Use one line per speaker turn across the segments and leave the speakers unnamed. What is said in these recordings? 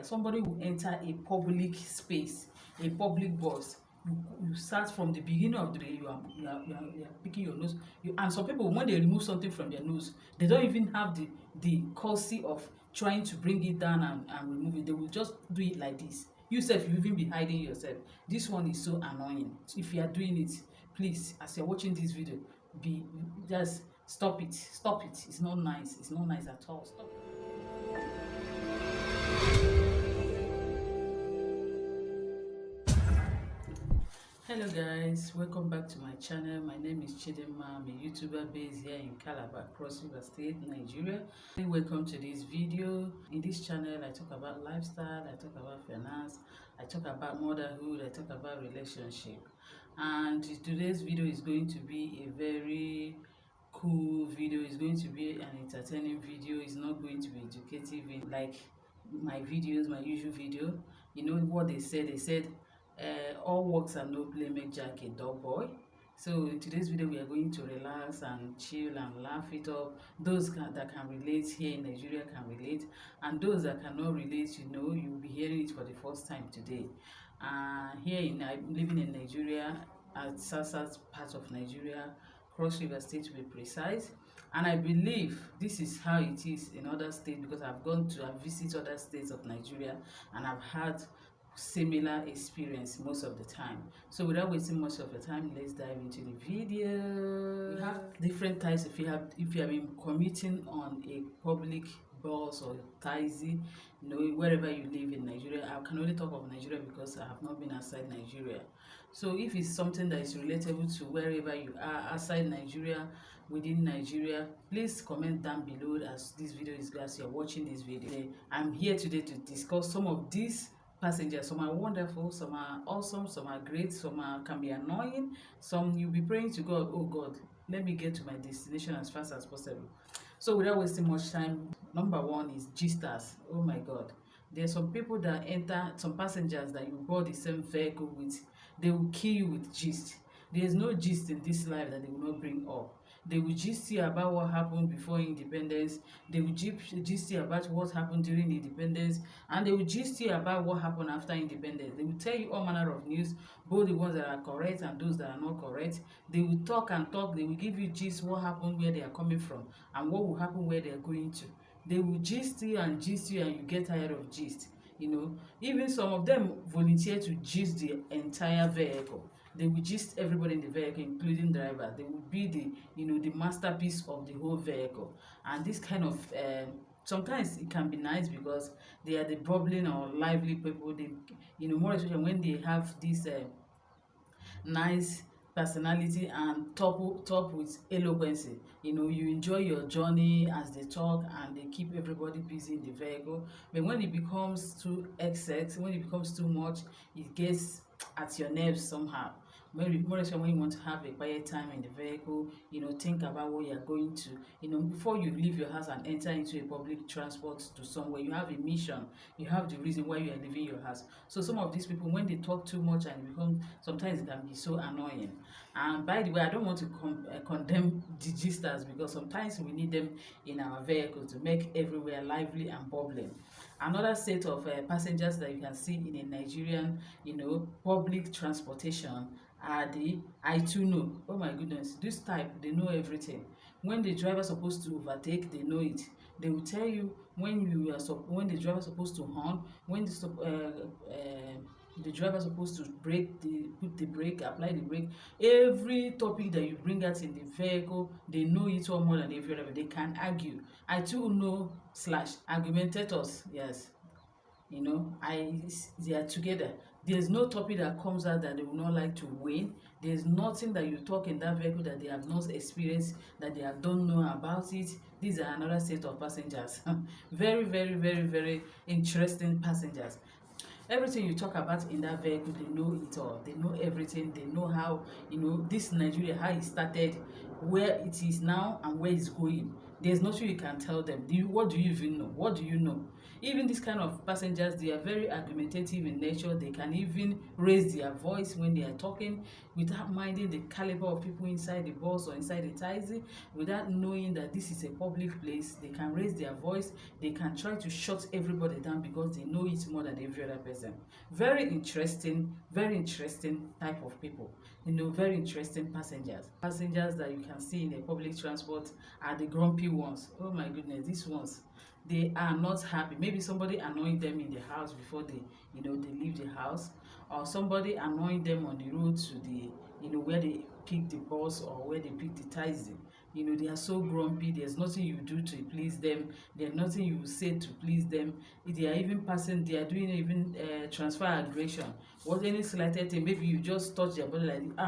Somebody will enter a public space, a public bus. You start from the beginning of the day. You are picking your nose. And some people, when they remove something from their nose, they don't even have the courtesy of trying to bring it down and remove it. They will just do it like this. You self, you even be hiding yourself. This one is so annoying. If you are doing it, please, as you're watching this video, be just stop it. Stop it. It's not nice. It's not nice at all. Stop it. Hello guys, welcome back to my channel. My name is Chidinma. I'm a YouTuber based here in Calabar, Cross River State, Nigeria. Welcome to this video. In this channel, I talk about lifestyle, I talk about finance, I talk about motherhood, I talk about relationship. And today's video is going to be a very cool video. It's going to be an entertaining video. It's not going to be educative like my videos, my usual video. You know what they said? They said all works and no play make Jack a dull boy. So in today's video we are going to relax and chill and laugh it up. Those that can relate here in Nigeria can relate, and those that cannot relate, you know, you'll be hearing it for the first time today. I'm living in Nigeria, at Sasas part of Nigeria, Cross River State to be precise. And I believe this is how it is in other states, because I've visited other states of Nigeria and I've had similar experience most of the time. So without wasting much of the time, let's dive into the video. We have different types. If you have been commuting on a public bus or taxi, you know, wherever you live in Nigeria. I can only talk of Nigeria because I have not been outside Nigeria. So if it's something that is relatable to wherever you are outside Nigeria, within Nigeria, please comment down below as this video is, as you're watching this video. I'm here today to discuss some of these passengers. Some are wonderful, some are awesome, some are great, some can be annoying, some you'll be praying to God, oh God, let me get to my destination as fast as possible. So without wasting much time, number one is gisters. Oh my God, there's some people that enter, some passengers that you board the same vehicle with, they will kill you with gist. There's no gist in this life that they will not bring up. They will gist you about what happened before independence. They will gist you about what happened during independence, and they will gist you about what happened after independence. They will tell you all manner of news, both the ones that are correct and those that are not correct. They will talk and talk. They will give you gist what happened, where they are coming from, and what will happen where they are going to. They will gist you, and you get tired of gist. You know, even some of them volunteer to gist the entire vehicle. They will gist everybody in the vehicle, including driver. They will be the masterpiece of the whole vehicle. And this kind of sometimes it can be nice because they are the bubbling or lively people. They, more especially when they have this nice personality and top with eloquency. You enjoy your journey as they talk, and they keep everybody busy in the vehicle. But when it becomes too excess, when it becomes too much, it gets at your nerves somehow. More especially when you want to have a quiet time in the vehicle, think about what you're going to, before you leave your house and enter into a public transport to somewhere, you have a mission, you have the reason why you are leaving your house. So some of these people, when they talk too much, and sometimes it can be so annoying. And by the way, I don't want to condemn the gisters, because sometimes we need them in our vehicle to make everywhere lively and bubbling. Another set of passengers that you can see in a Nigerian, public transportation are the I too know. Oh my goodness, this type, they know everything. When the driver is supposed to overtake, they know it. They will tell you when the driver is supposed to horn, when the driver is supposed to put the brake, apply the brake. Every topic that you bring out in the vehicle, they know it all more than every other. They can argue. I too know / argumentators. Yes, they are together. There's no topic that comes out that they will not like to win. There's nothing that you talk in that vehicle that they have not experienced, that they don't know about it. These are another set of passengers. Very, very, very, very interesting passengers. Everything you talk about in that vehicle, they know it all. They know everything. They know how, this Nigeria, how it started, where it is now, and where it's going. There's nothing you can tell them. What do you even know? What do you know? Even this kind of passengers, they are very argumentative in nature. They can even raise their voice when they are talking without minding the caliber of people inside the bus or inside the taxi, without knowing that this is a public place. They can raise their voice. They can try to shut everybody down because they know it more than every other person. Very interesting type of people. Very interesting passengers that you can see in a public transport are the grumpy ones. Oh my goodness, these ones, they are not happy. Maybe somebody annoyed them in the house before they leave the house, or somebody annoyed them on the road to the where they pick the bus or where they pick the taxi. They are so grumpy. There's nothing you do to please them. There's nothing you say to please them. They are even passing, they are doing even transfer aggression. What any slighted thing, maybe you just touch their body like this,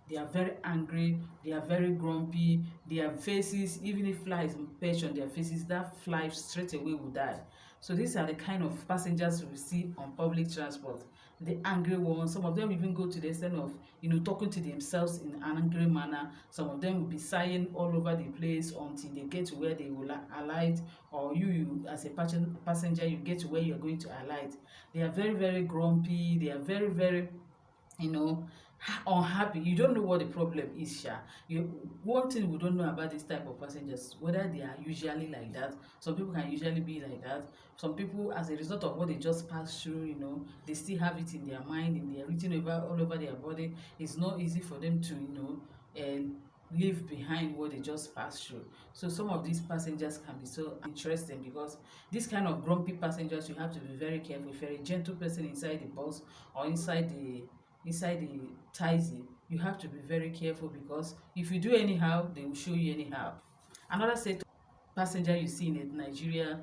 they are very angry, they are very grumpy. Their faces, even if flies perch on their faces, that fly straight away will die. So these are the kind of passengers we see on public transport. The angry ones, some of them even go to the extent of talking to themselves in an angry manner. Some of them will be sighing all over the place until they get to where they will alight, or you as a passenger, you get to where you're going to alight. They are very grumpy. They are very you know unhappy. You don't know what the problem is. One thing we don't know about this type of passengers, whether they are usually like that. Some people can usually be like that. Some people, as a result of what they just passed through, they still have it in their mind, in their written over all over their body. It's not easy for them to leave behind what they just passed through. So some of these passengers can be so interesting, because this kind of grumpy passengers, you have to be very careful. If you're a gentle person inside the bus or inside the taxi, you have to be very careful, because if you do anyhow, they will show you anyhow. Another set of passenger you see in Nigeria,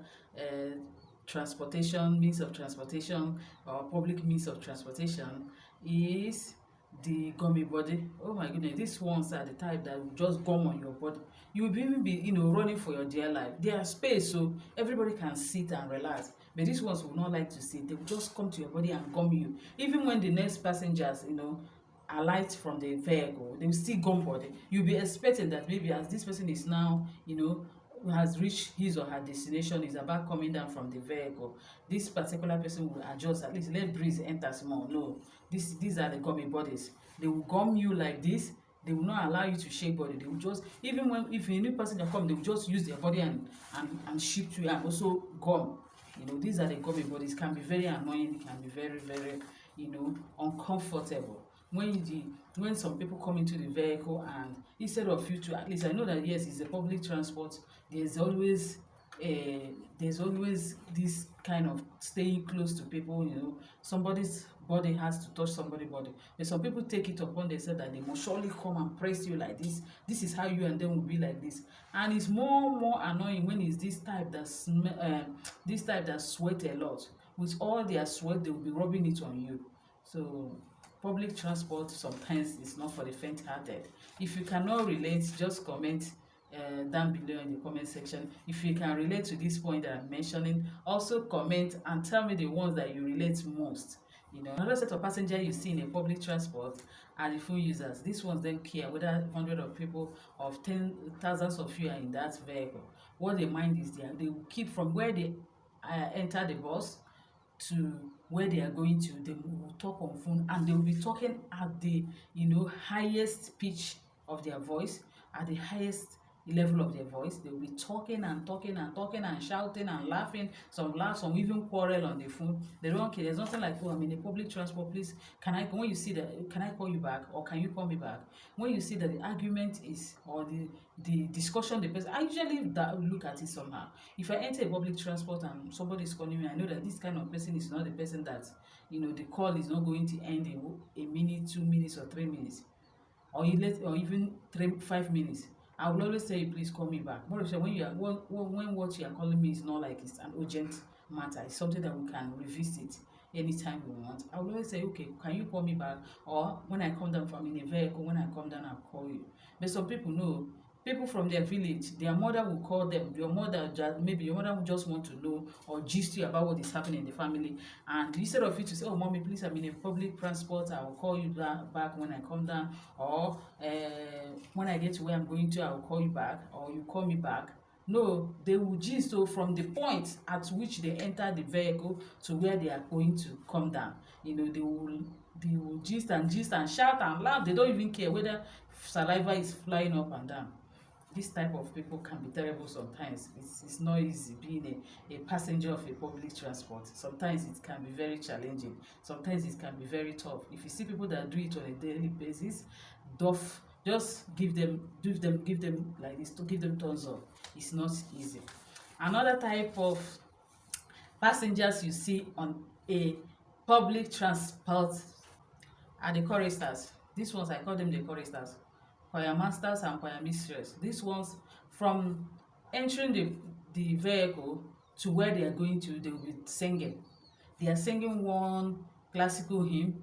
transportation means of transportation or public means of transportation, is the gummy body. Oh my goodness, these ones are the type that will just gum on your body. You will even be running for your dear life. They are space, so everybody can sit and relax, but these ones will not like to sit. They will just come to your body and gum you. Even when the next passengers alight from the vehicle, they will still gum body. You'll be expecting that maybe as this person is now has reached his or her destination, is about coming down from the vehicle, this particular person will adjust, at least let breeze enter small. No, these are the gummy bodies. They will gum you like this. They will not allow you to shake body. They will just, even when if a new passenger come, they will just use their body and shift you and also gum. These are the gummy bodies. Can be very annoying. It can be very uncomfortable when some people come into the vehicle, and instead of you to, at least I know that yes, it's a public transport, there's always this kind of staying close to people. Somebody's body has to touch somebody's body, but some people take it upon themselves that they must surely come and press you like this. This is how you and them will be like this. And it's more annoying when it's this type that sweat a lot. With all their sweat, they will be rubbing it on you. So public transport sometimes is not for the faint-hearted. If you cannot relate, just comment down below in the comment section. If you can relate to this point that I'm mentioning, also comment and tell me the ones that you relate most. Another set of passengers you see in a public transport are the phone users. These ones don't care whether hundreds of people or thousands of you are in that vehicle. What they mind is they will keep from where they enter the bus to where they are going to. They will talk on phone, and they will be talking at the highest pitch of their voice, at the highest level of their voice. They will be talking and shouting and laughing. Some laugh, some even quarrel on the phone. They don't care. There's nothing like, oh, I'm in a public transport, please, when you see that, can I call you back, or can you call me back? When you see that the argument is, or the discussion, the person, I usually look at it somehow. If I enter a public transport and somebody is calling me, I know that this kind of person is not the person that the call is not going to end in a minute, 2 minutes, or 3 minutes, or even 5 minutes. I will always say, please call me back. But when what you are calling me is not like it's an urgent matter, it's something that we can revisit anytime we want, I will always say, okay, can you call me back? Or when I come down from in a vehicle, when I come down, I'll call you. But some people know, people from their village, their mother will call them. Maybe your mother will just want to know or gist you about what is happening in the family. And instead of you to say, oh, mommy, please, I'm in a public transport, I will call you back when I come down. Or when I get to where I'm going to, I will call you back, or you call me back. No, they will gist. So from the point at which they enter the vehicle to where they are going to come down, they will gist and shout and laugh. They don't even care whether saliva is flying up and down. This type of people can be terrible sometimes. It's not easy being a passenger of a public transport. Sometimes it can be very challenging. Sometimes it can be very tough. If you see people that do it on a daily basis, doff, just give them like this, to give them thumbs up. It's not easy. Another type of passengers you see on a public transport are the choristers. These ones, I call them the choristers. Choir masters and choir mistress. These ones, from entering the vehicle to where they are going to, they will be singing. They are singing one classical hymn.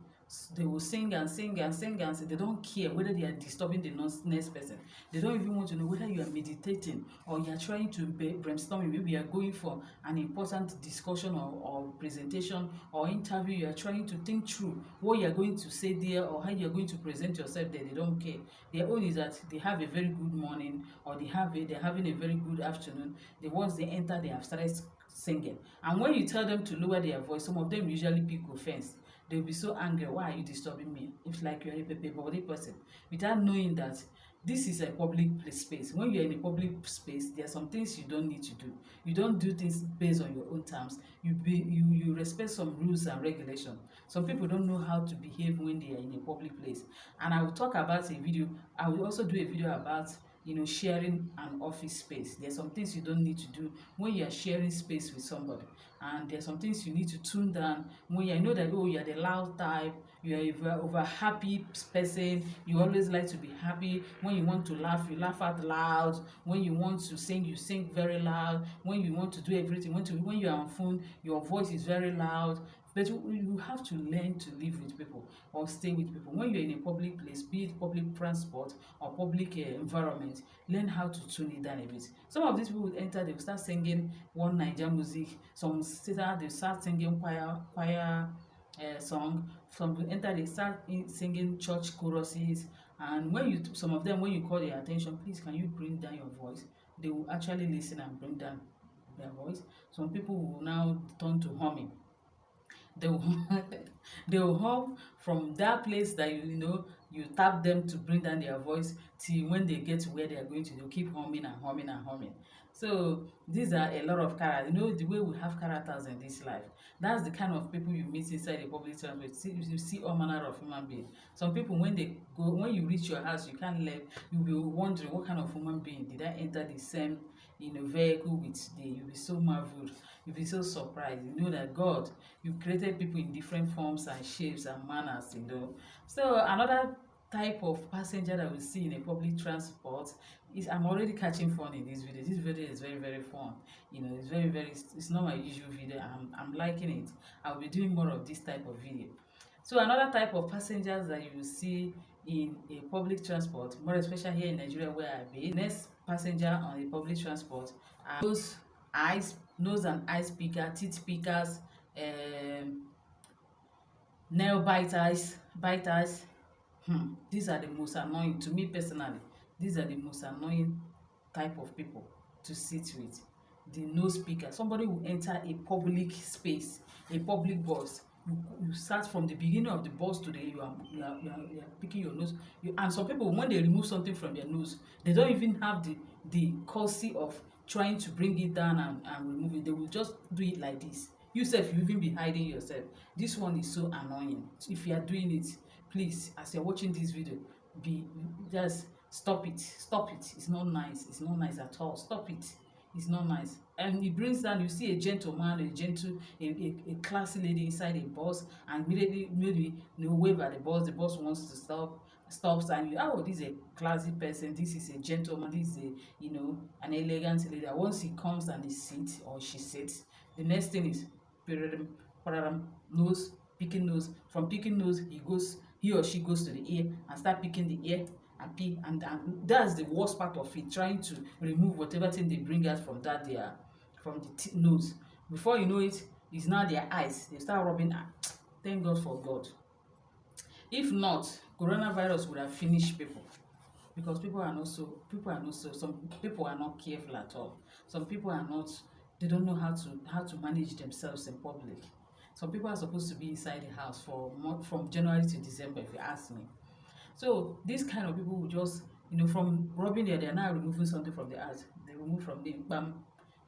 They will sing and sing and sing and sing. They don't care whether they are disturbing the next person. They don't even want to know whether you are meditating or you are trying to brainstorm. Maybe you are going for an important discussion or presentation or interview. You are trying to think through what you are going to say there or how you are going to present yourself there. They don't care. Their own is that they have a very good morning or they're having a very good afternoon. Once they enter, they have started singing. And when you tell them to lower their voice, some of them usually pick offense. They'll be so angry. Why are you disturbing me? It's like you're a body person, without knowing that this is a public space. When you're in a public space, there are some things you don't need to do. You don't do things based on your own terms. You respect some rules and regulations. Some people don't know how to behave when they are in a public place. And I will talk about a video. I will also do a video about sharing an office space. There are some things you don't need to do when you are sharing space with somebody, and there are some things you need to tune down when you know that, oh, you are the loud type, you are a over happy person, you always like to be happy. When you want to laugh, you laugh out loud. When you want to sing, you sing very loud. When you want to do everything, when you are on phone, your voice is very loud. But you have to learn to live with people or stay with people. When you're in a public place, be it public transport or public environment, learn how to tune it down a bit. Some of these people will enter, they will start singing one Niger music. Some they start singing choir song. Some will enter, they start singing church choruses. And some of them, when you call their attention, please can you bring down your voice? They will actually listen and bring down their voice. Some people will now turn to humming. They will they will hum from that place that you tap them to bring down their voice till when they get to where they are going to. They'll keep humming and humming and humming. So these are a lot of characters. The way we have characters in this life. That's the kind of people you meet inside a public transport. You see all manner of human beings. Some people, when you reach your house, you can't leave. You'll be wondering, what kind of human being did I enter the same vehicle with today? You'll be so marveled. You'll be so surprised. You know that God, you created people in different forms and shapes and manners. So another type of passenger that we see in a public transport is, I'm already catching fun in this video. This video is very, very fun. It's it's not my usual video. I'm liking it. I'll be doing more of this type of video. So another type of passengers that you will see in a public transport, more especially here in Nigeria where I be, next passenger on a public transport are those nose and eye picker, teeth pickers, nail biters. These are the most annoying to me personally. These are the most annoying type of people to sit with. The nose picker. Somebody will enter a public space, a public bus. You start from the beginning of the bus to you are picking your nose. And some people, when they remove something from their nose, they don't even have the courtesy of trying to bring it down and remove it. They will just do it like this. You sef, you even be hiding yourself. This one is so annoying. If you are doing it, please, as you're watching this video, just stop it. It's not nice. It's not nice at all. Stop it. It's not nice. And it brings down, you see a gentleman, a classy lady inside a bus, and immediately maybe wave at the bus wants to stops, and this is a classy person, this is a gentleman, this is an elegant lady. Once he comes and he sits or she sits, the next thing is nose, picking nose. From picking nose, he or she goes to the ear and start picking the ear and pick, and that's the worst part of it, trying to remove whatever thing they bring out from the nose. Before you know it, it's now their eyes. They start rubbing. Thank God for God. If not, coronavirus would have finished people, because some people are not careful at all. Some people are not, they don't know how to manage themselves in public. Some people are supposed to be inside the house for from January to December, if you ask me. So these kind of people will just, from rubbing there, they are now removing something from the house. They remove from the bam.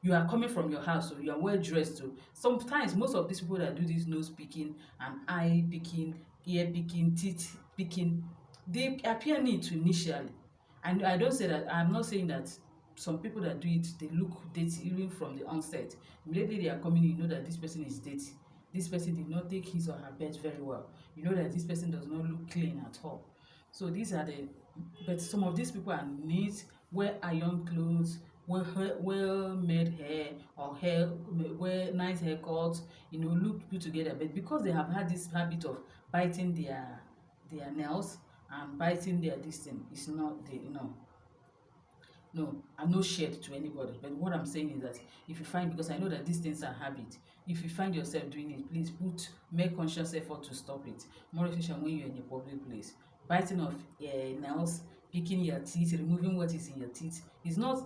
You are coming from your house, so you are well dressed. So sometimes most of these people that do this nose picking and eye picking, ear picking, teeth picking, they appear neat initially. And I don't say that, I'm not saying that some people that do it, they look dirty even from the onset. Immediately they are coming in, you know that this person is dirty. This person did not take his or her bed very well. You know that this person does not look clean at all. So these are the, but some of these people are neat, wear iron clothes, well made hair, or hair, wear nice haircuts, look put together. But because they have had this habit of biting their nails and biting their this thing, it's not the, no, I'm no shade to anybody. But what I'm saying is that if you find, because I know that these things are habit, if you find yourself doing it, please make conscious effort to stop it. More especially when you're in a public place. Biting off nails, picking your teeth, removing what is in your teeth,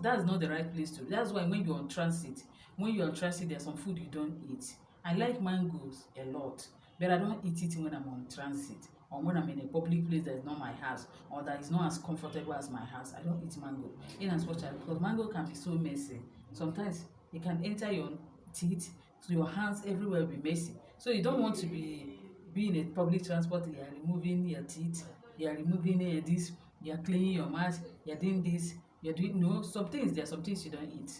that's not the right place to. That's why when you're on transit, there's some food you don't eat. I like mangoes a lot, but I don't eat it when I'm on transit, or when I'm in a public place that is not my house, or that is not as comfortable as my house. I don't eat mango. In as much as, because mango can be so messy. Sometimes it can enter your teeth, so your hands everywhere will be messy. So you don't want to be in a public transport. You are removing your teeth, you are removing this, you are cleaning your mouth, you are doing this, you are doing, no, there are some things you don't eat.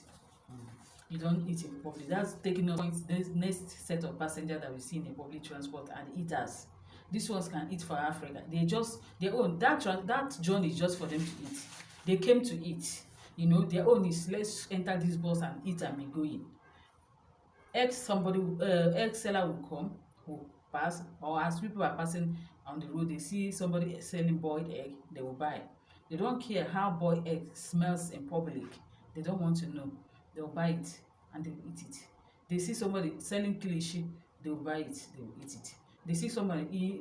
You don't eat in public. That's taking us points. The next set of passengers that we see in a public transport are the eaters. These ones can eat for Africa. Their own, that journey is just for them to eat. They came to eat. Their own is, let's enter this bus and eat and be going. Ex seller will come, will pass, or as people are passing on the road, they see somebody selling boiled egg, they will buy. They don't care how boiled egg smells in public. They don't want to know. They will buy it and they will eat it. They see somebody selling kilishi, they will buy it, they will eat it. They see somebody,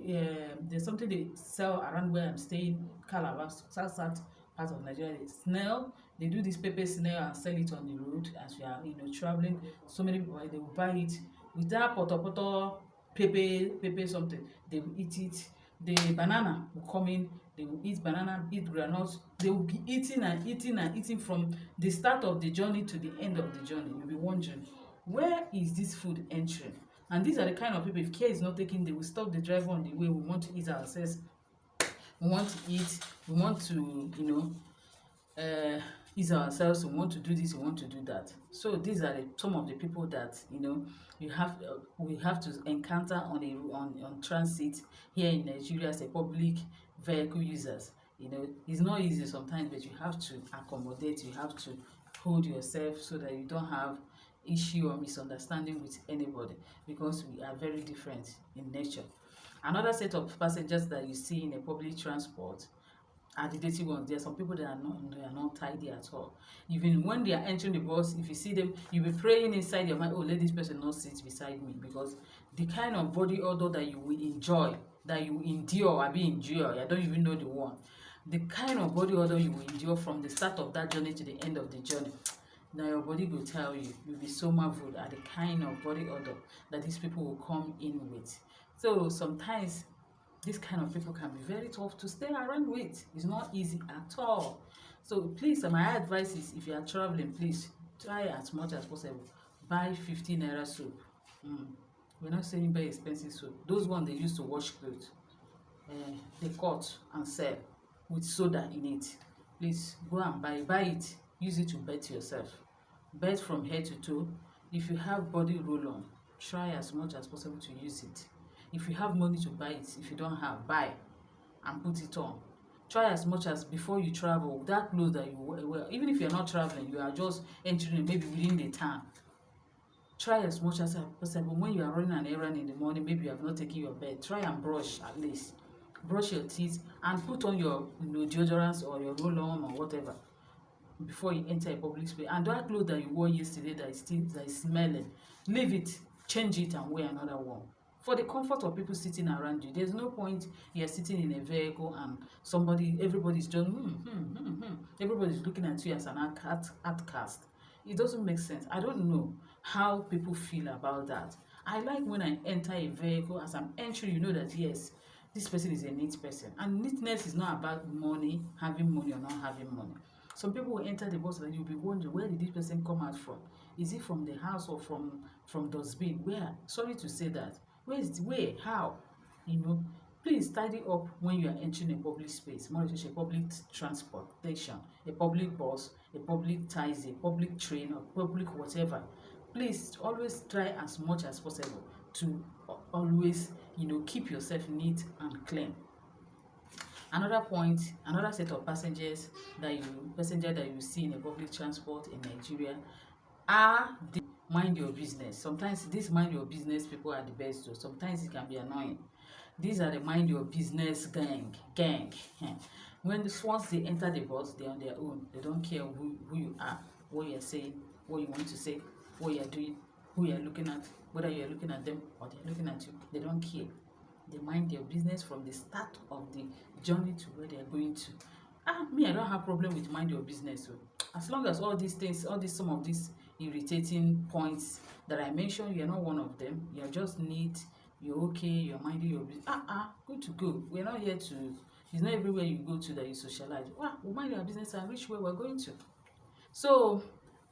there's something they sell around where I'm staying, Calabar, south part of Nigeria, snail. They do this pepper snail and sell it on the road as we are, traveling. So many people, they will buy it with that poto pepper something. They will eat it. The banana will come in. They will eat banana, eat granules. They will be eating and eating and eating from the start of the journey to the end of the journey. You'll be wondering, where is this food entering? And these are the kind of people, if care is not taken, they will stop the driver on the way. We want to eat ourselves. We want to eat. We want to, ease ourselves. We want to do this. We want to do that. So these are some of the people that we have to encounter on transit here in Nigeria as a public vehicle users. It's not easy sometimes, but you have to accommodate. You have to hold yourself so that you don't have issue or misunderstanding with anybody, because we are very different in nature. Another set of passengers that you see in a public transport are the dirty ones. There are some people that are not tidy at all. Even when they are entering the bus, if you see them, you'll be praying inside your mind, oh, let this person not sit beside me, because the kind of body odor that you will enjoy, that you endure, I don't even know the one. The kind of body odor you will endure from the start of that journey to the end of the journey, now your body will tell you, you'll be so marveled at the kind of body odor that these people will come in with. So sometimes this kind of people can be very tough to stay around with. It's not easy at all. So please, my advice is, if you are traveling, please try as much as possible. Buy 50 naira soap. We're not saying buy expensive soap. Those ones they use to wash clothes. They cut and sell with soda in it. Please go and buy it. Use it to bath yourself. Bath from head to toe. If you have body roll-on, try as much as possible to use it. If you have money to buy it, if you don't have, buy and put it on. Try as much as before you travel, that clothes that you wear, even if you're not traveling, you are just entering maybe within the town. Try as much as possible. When you are running an errand in the morning, maybe you have not taken your bed, try and brush at least. Brush your teeth and put on your deodorants or your roll-on or whatever before you enter a public space. And that clothes that you wore yesterday that is smelling, leave it, change it and wear another one. For the comfort of people sitting around you. There's no point you're sitting in a vehicle and everybody's just everybody's looking at you as an outcast. It doesn't make sense. I don't know how people feel about that. I like when I enter a vehicle, as I'm entering, you know that yes, this person is a neat person. And neatness is not about money, having money or not having money. Some people will enter the bus and you'll be wondering, where did this person come out from? Is it from the house or from dustbin? Where? Sorry to say that. Where is the way? How? You know, please tidy up when you are entering a public space, more especially public transportation, a public bus, a public taxi, a public train, or public whatever. Please always try as much as possible to always, keep yourself neat and clean. Another point, another set of passenger that you see in a public transport in Nigeria are the mind your business. Sometimes these mind your business people are the best too. Sometimes it can be annoying. These are the mind your business gang. Once they enter the bus, they're on their own. They don't care who you are, what you're saying, what you want to say, what you're doing, who you're looking at, whether you're looking at them or they're looking at you. They don't care. They mind their business from the start of the journey to where they're going to. Me, I don't have problem with mind your business. So as long as all these things, some of these irritating points that I mentioned, you're not one of them. You're just neat. You're okay. You're minding your business. Good to go. We're not here to. It's not everywhere you go to that you socialize. We'll mind your business and reach where we're going to. So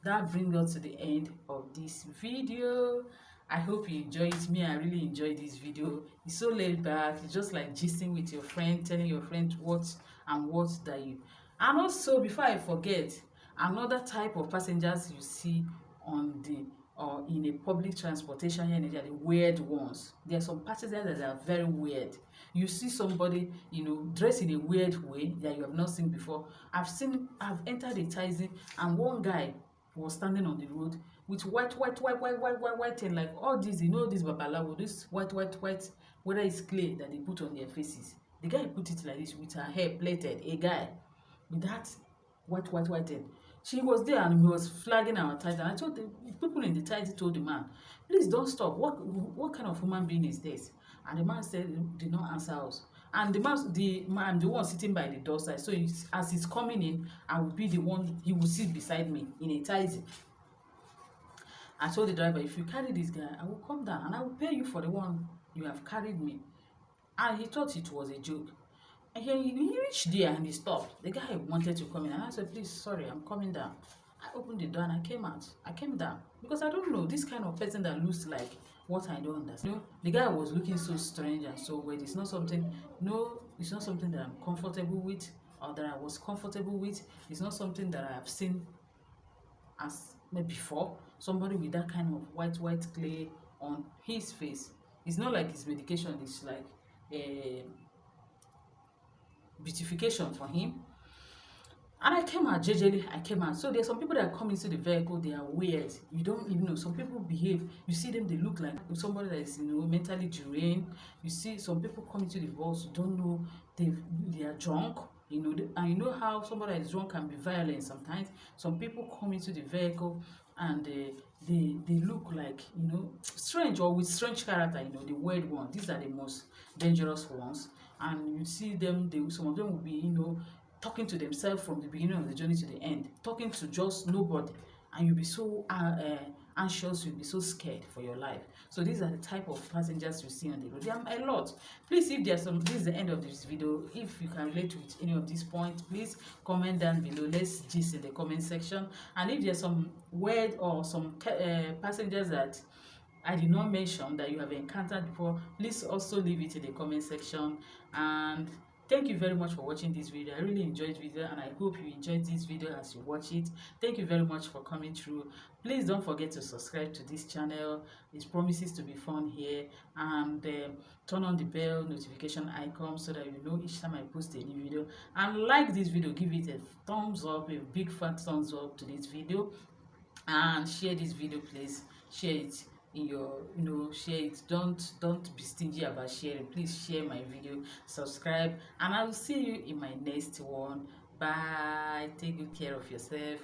that brings us to the end of this video. I hope you enjoy it. Me, I really enjoy this video. It's so laid back. It's just like gisting with your friend, telling your friend what that you. And also, before I forget, another type of passengers you see on the or in a public transportation here in Nigeria, the weird ones. There are some passengers that are very weird. You see somebody, dressed in a weird way that you have not seen before. I've entered a taxi and one guy was standing on the road with white, and like all this, this babalawo, this white, whether it's clay that they put on their faces. The guy put it like this with her hair plaited, a guy with that white thing. She was there and he was flagging our taxi. And I told the people in the taxi told the man, please don't stop. What kind of human being is this? And the man said, did not answer us. And the one sitting by the door side. So as he's coming in, I will be the one, he will sit beside me in a taxi. I told the driver, if you carry this guy, I will come down and I will pay you for the one you have carried me. And he thought it was a joke. And he reached there and he stopped. The guy wanted to come in and I said, please, sorry, I'm coming down. I opened the door and I came out. I came down because I don't know this kind of person that looks like what I don't understand. The guy was looking so strange and so weird. It's not something that I'm comfortable with or that I was comfortable with. It's not something that I have seen as before. Somebody with that kind of white clay on his face. It's not like his medication is like a beautification for him. And I came out, I came out. So there's some people that come into the vehicle, they are weird. You don't even know. Some people behave. You see them, they look like somebody that is, mentally deranged. You see some people come into the bus, you don't know, they are drunk. And you know how somebody that is drunk can be violent sometimes. Some people come into the vehicle and they look like, strange or with strange character, the weird ones. These are the most dangerous ones. And you see them, some of them will be, talking to themselves from the beginning of the journey to the end, talking to just nobody, and you'll be so anxious, you'll be so scared for your life. So these are the type of passengers you see on the road. There are a lot. Please, if there's this is the end of this video. If you can relate with any of these points, please comment down below. Let's gist in the comment section. And if there's some word or some passengers that I did not mention that you have encountered before, please also leave it in the comment section. And thank you very much for watching this video. I really enjoyed the video and I hope you enjoyed this video as you watch it. Thank you very much for coming through. Please don't forget to subscribe to this channel. It promises to be fun here. And turn on the bell notification icon so that you know each time I post a new video. And like this video, give it a thumbs up, a big fat thumbs up to this video. And share this video, please. Share it in your share it. Don't be stingy about sharing. Please share my video, subscribe, and I will see you in my next one. Bye. Take good care of yourself.